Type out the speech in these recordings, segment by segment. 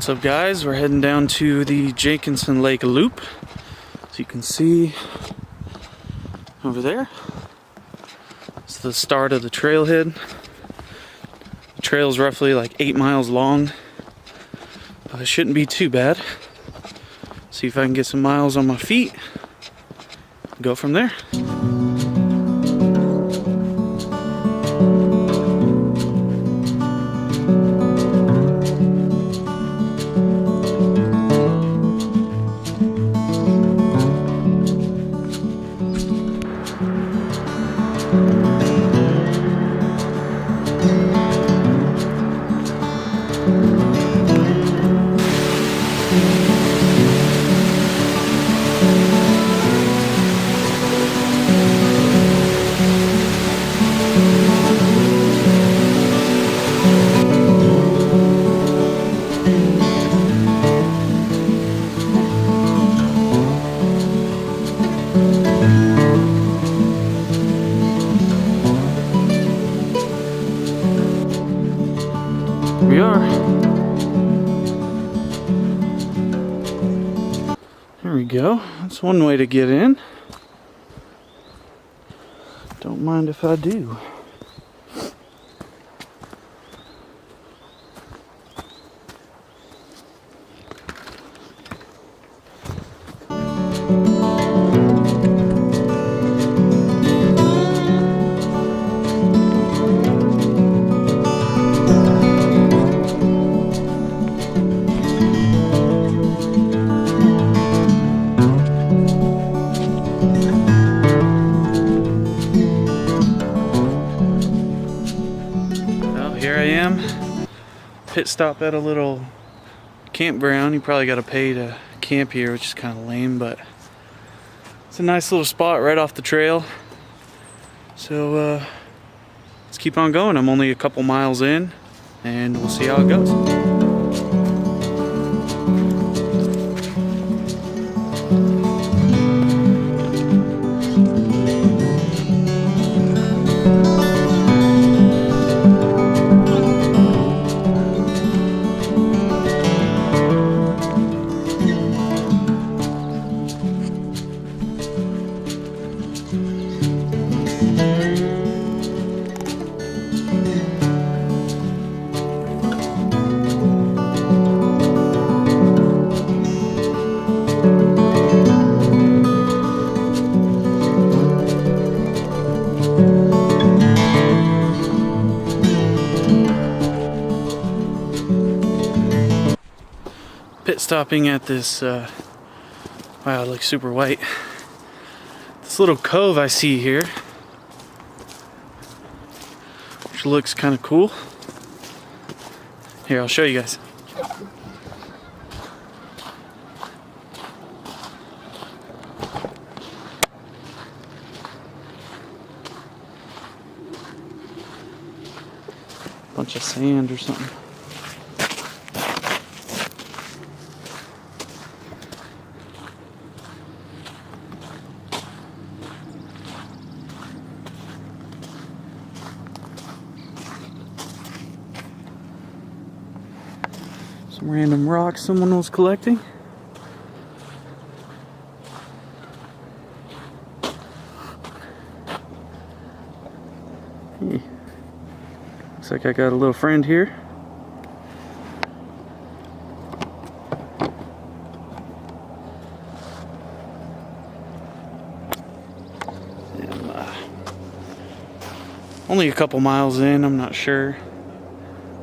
What's up, guys? We're heading down to the Jenkinson Lake Loop. So you can see over there, it's the start of the trailhead. The trail's roughly like 8 miles long, but it shouldn't be too bad. See if I can get some miles on my feet. Go from there. We are. There we go. That's one way to get in. Don't mind if I do. Here I am, pit stop at a little campground. You probably got to pay to camp here, which is kind of lame, but it's a nice little spot right off the trail. So let's keep on going. I'm only a couple miles in, and we'll see how it goes. Pit stopping at this, wow, it looks super white. This little cove I see here, which looks kind of cool. Here, I'll show you guys. Bunch of sand or something. Some random rocks someone was collecting. Hey. Looks like I got a little friend here. Only a couple miles in, I'm not sure.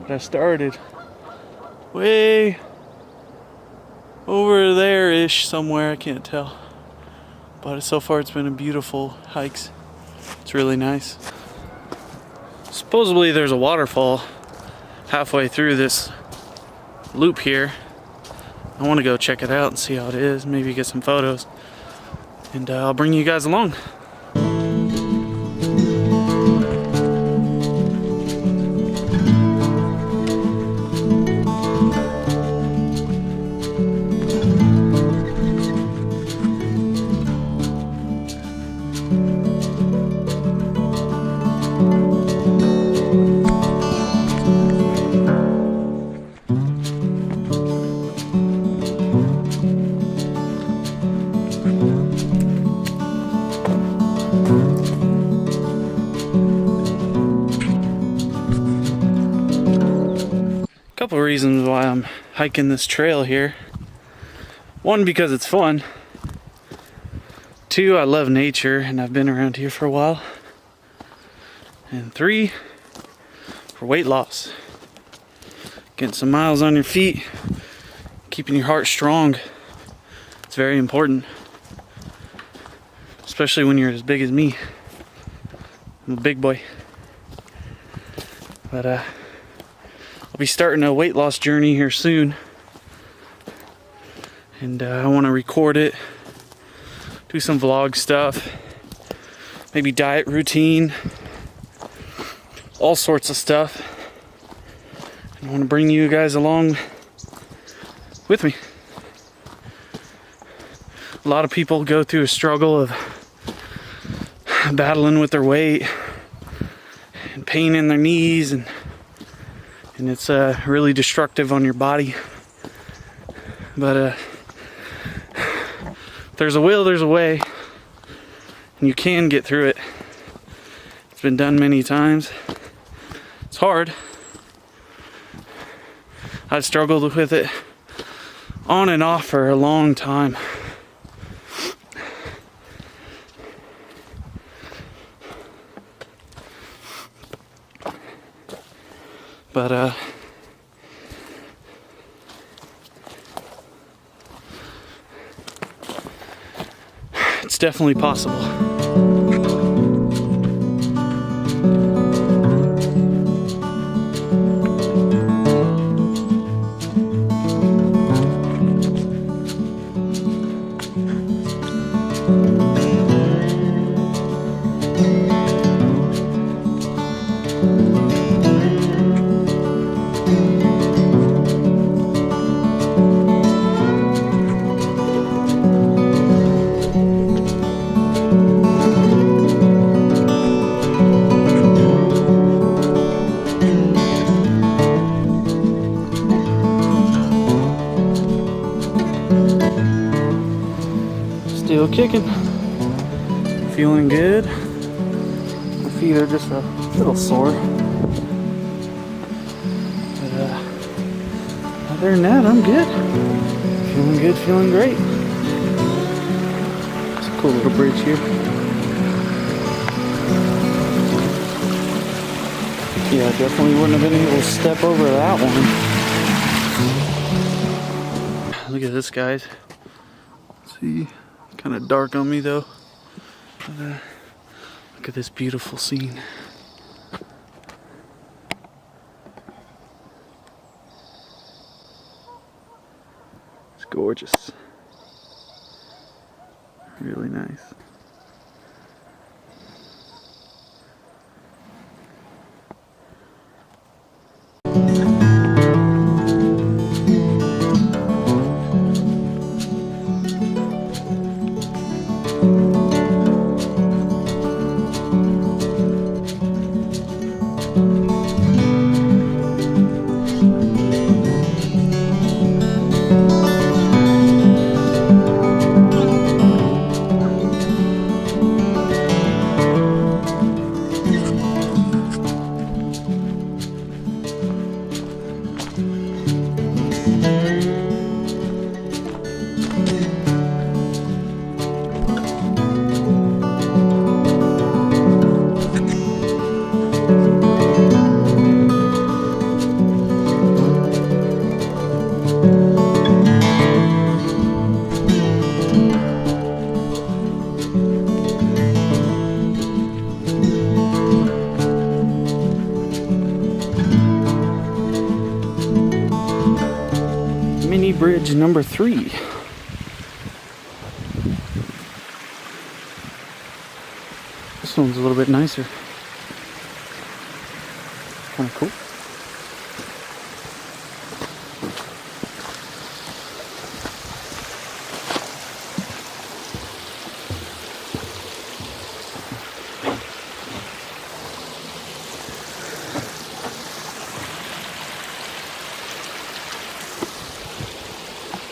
But I started way over there-ish somewhere, I can't tell. But so far it's been a beautiful hike. It's really nice. Supposedly there's a waterfall halfway through this loop here. I want to go check it out and see how it is, maybe get some photos. And I'll bring you guys along. reasons why I'm hiking this trail here. One, because it's fun. Two, I love nature and I've been around here for a while. And three, for weight loss. Getting some miles on your feet, keeping your heart strong. It's very important. Especially when you're as big as me. I'm a big boy. But I'll be starting a weight loss journey here soon. And I want to record it, do some vlog stuff, maybe diet routine, all sorts of stuff. And I want to bring you guys along with me. A lot of people go through a struggle of battling with their weight and pain in their knees, and it's really destructive on your body. But if there's a will, there's a way, and you can get through it. It's been done many times. It's hard. I've struggled with it on and off for a long time. But it's definitely possible. Still kicking, feeling good. My feet are just a little sore, but other than that, I'm good. Feeling good, feeling great. It's a cool little bridge here. Yeah, I definitely wouldn't have been able to step over that one. Look at this, guys. See? Kind of dark on me though. But, look at this beautiful scene. It's gorgeous. Really nice. Mini bridge number 3. This one's a little bit nicer. Kind of cool.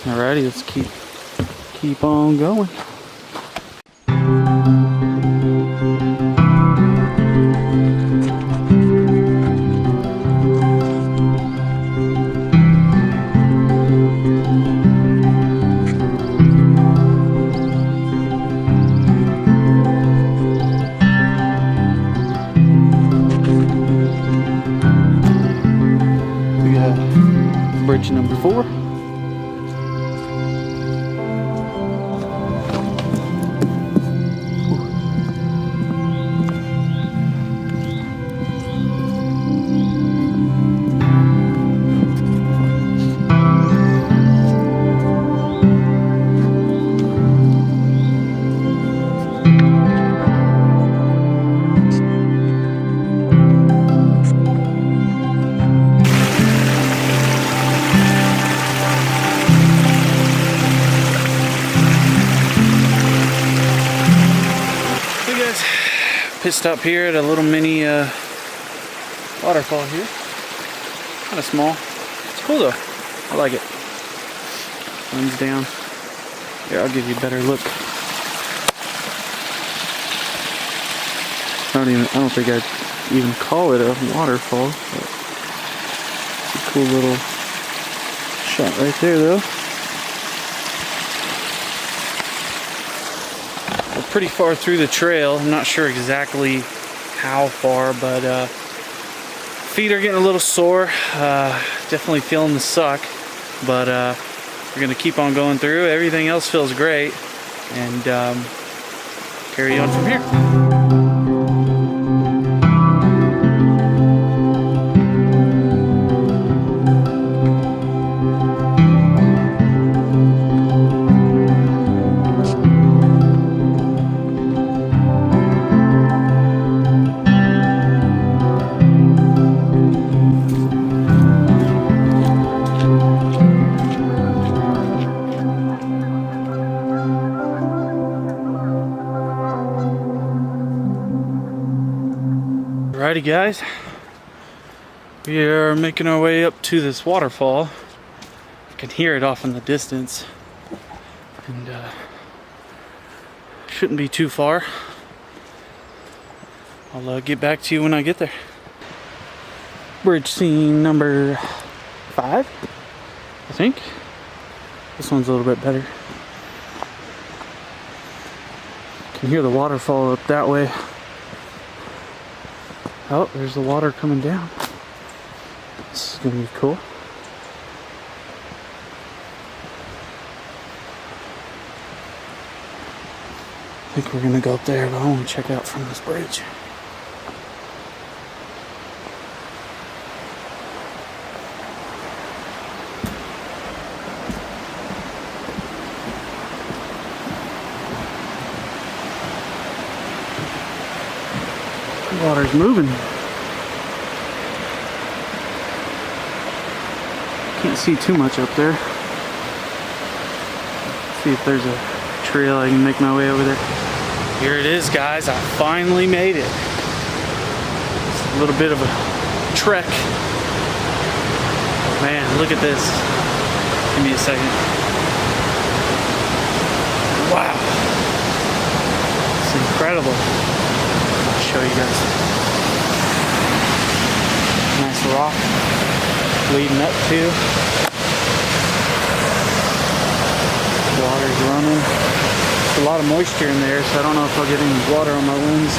Alrighty, let's keep on going. bridge number 4. Pit stop here at a little mini waterfall here. Kind of small. It's cool though. I like it. Sun's down. Here, I'll give you a better look. I don't think I'd even call it a waterfall. But it's a cool little shot right there though. Pretty far through the trail. I'm not sure exactly how far, but feet are getting a little sore. Definitely feeling the suck, but we're gonna keep on going through. Everything else feels great, and carry on from here. Alrighty guys, we are making our way up to this waterfall. I can hear it off in the distance, and shouldn't be too far. I'll get back to you when I get there. Bridge scene number 5, I think. This one's a little bit better. Can hear the waterfall up that way. Oh, there's the water coming down. This is gonna be cool. I think we're gonna go up there, but I want to check out from this bridge. Water's moving. Can't see too much up there. See if there's a trail I can make my way over there. Here it is, guys. I finally made it. It's a little bit of a trek. Man, look at this. Give me a second. Wow. It's incredible. Show you guys. Nice rock leading up to. Water's running. There's a lot of moisture in there, so I don't know if I'll get any water on my lens.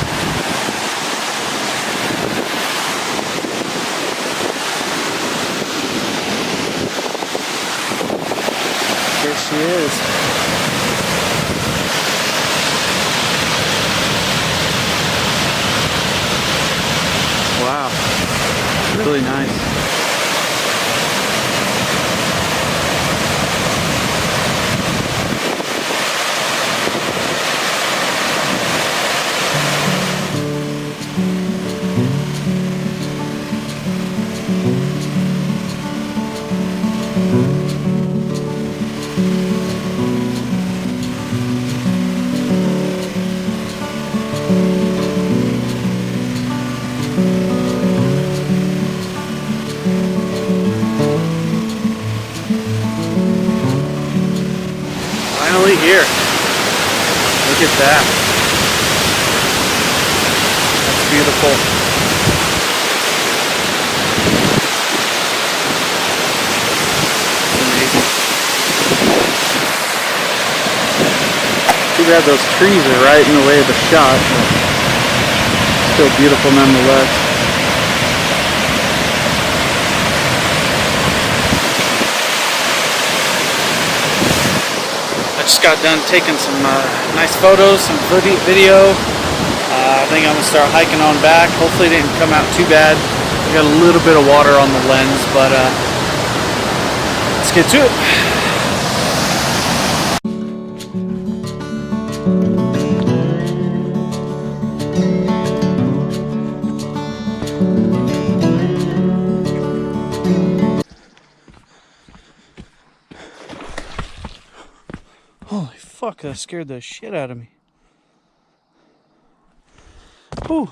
There she is. Wow, really nice. Finally here. Look at that. That's beautiful. Amazing. Too bad those trees are right in the way of the shot, but still beautiful nonetheless. just got done taking some nice photos, some video. I think I'm gonna start hiking on back. Hopefully it didn't come out too bad. We got a little bit of water on the lens, but let's get to it. Holy fuck, that scared the shit out of me. Whew.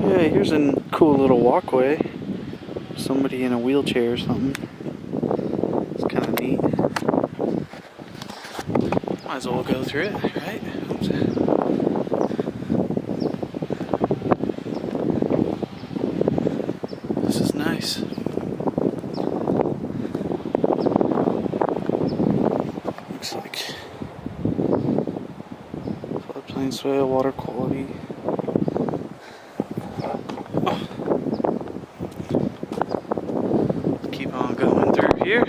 Yeah, here's a cool little walkway. Somebody in a wheelchair or something. It's kind of neat. Might as well go through it, right? Oops. This is nice. Looks like floodplain soil, water quality. Oh. Keep on going through here.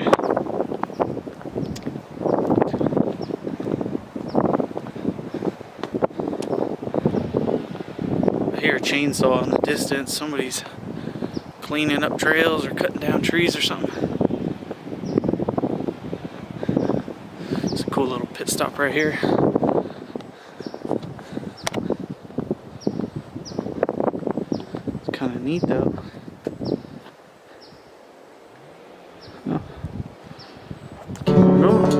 I hear a chainsaw in the distance. Somebody's cleaning up trails or cutting down trees or something. It's a cool little pit stop right here. It's kind of neat though. Oh. Keep on going.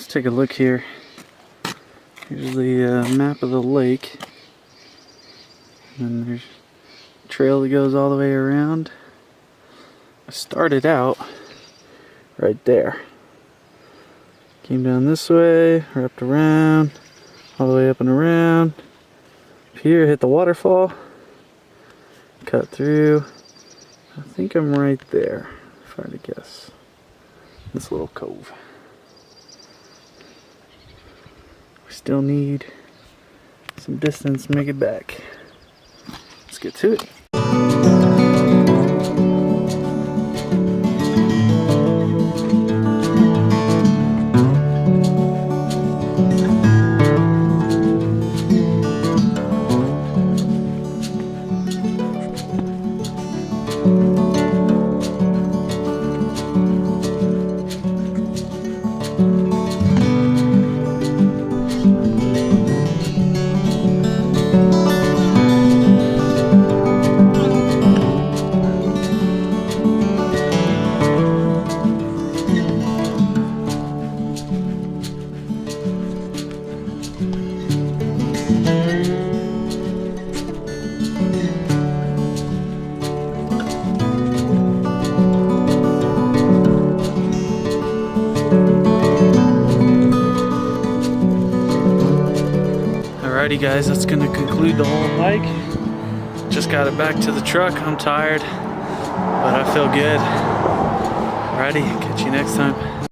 Take a look here. Here's the map of the lake, and there's a trail that goes all the way around. I started out right there, came down this way, wrapped around, all the way up and around. Up here, hit the waterfall, cut through. I think I'm right there, if I had to guess. This little cove. Still need some distance to make it back. Let's get to it. Alrighty guys, that's going to conclude the whole hike. Just got it back to the truck. I'm tired, but I feel good. Alrighty, catch you next time.